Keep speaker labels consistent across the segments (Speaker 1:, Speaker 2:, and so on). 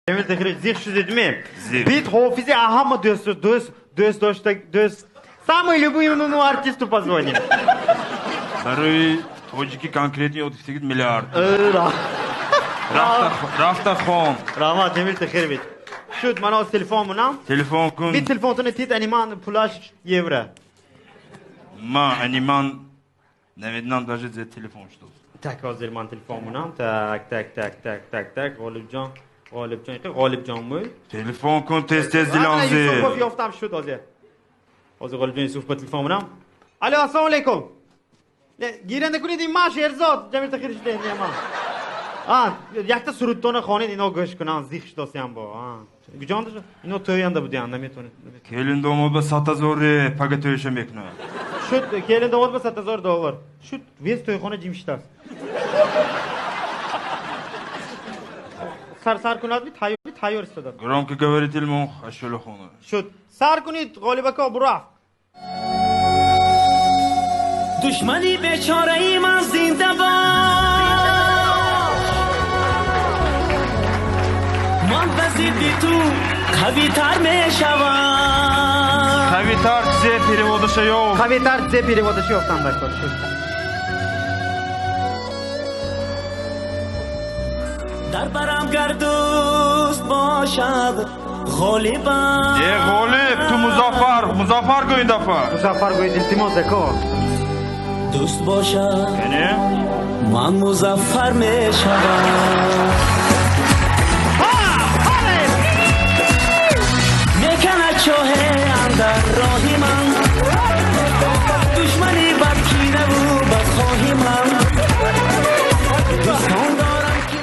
Speaker 1: Emil Tehrik, zih shu dedimi?
Speaker 2: Zih.
Speaker 1: Бит Хофизи Ахама Самый любимому артисту позвоним.
Speaker 2: Второй точки конкретнее 38 миллиард. Рафтахон.
Speaker 1: Рамат, Эмил Tehrik. Шуд, мана аз телефон мунам?
Speaker 2: Телефон кун.
Speaker 1: Бит телефонтуну тит аниман пулаш евро.
Speaker 2: Аниман не видно даже за телефон что.
Speaker 1: Так, hozir man telefon mунам. Так. G'olibjon mu?
Speaker 2: Telefon kun tez
Speaker 1: Yusuf
Speaker 2: dilanzi.
Speaker 1: yoftam shud hozir. Hozir G'olibjon Yusuf با telefon mунам. Alo, assalomu alaykum. گیرنده کنید این ماش ارزاد جمعیت خیرش دهنده ما یکتا سرودتونه خانید اینا گوش کنن زیخش داسی هم با گجاندش اینا تویانده بودی هم نمیتونید
Speaker 2: Kelin domada satazori paga to'yishim ekna.
Speaker 1: شد کلین دواد با $100,000 شد ویز تویخانه جیمشت است سر کنید بی تایور استداد
Speaker 2: Громко говоритель мох ашулахона.
Speaker 1: شد سر کنید غالبکا برو
Speaker 3: دشمنی بیچاره ای من زنده باد من وزیدی تو قوی تر می شوم
Speaker 2: Kavitar size переводыша yok.
Speaker 1: Kavitar size переводыşı yok standart شد
Speaker 3: در برم گر دوست باشد غالبم
Speaker 2: G'olib, tu Muzaffar go این دفعه.
Speaker 1: Muzaffer go'y iltimos zako
Speaker 3: دوست باشد
Speaker 2: Ya'ni
Speaker 3: من مظفر می شوم میکند چاه اندر راهی من دشمنی بدکینه و بدخواهی من دوستان دارم که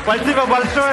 Speaker 1: Спасибо большое.